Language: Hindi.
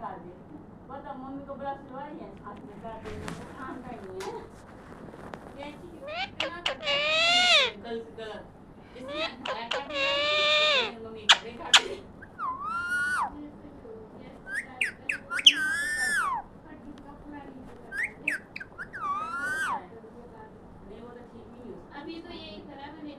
निकाल दे। बता मम्मी को ब्रश लवाई है, हाथ में काट दे, काम का नहीं है। कैंची कितना करता है गलत गलत, इसलिए धारा काट दिया, मम्मी कपड़े काट दे। अभी तो यही खराब है।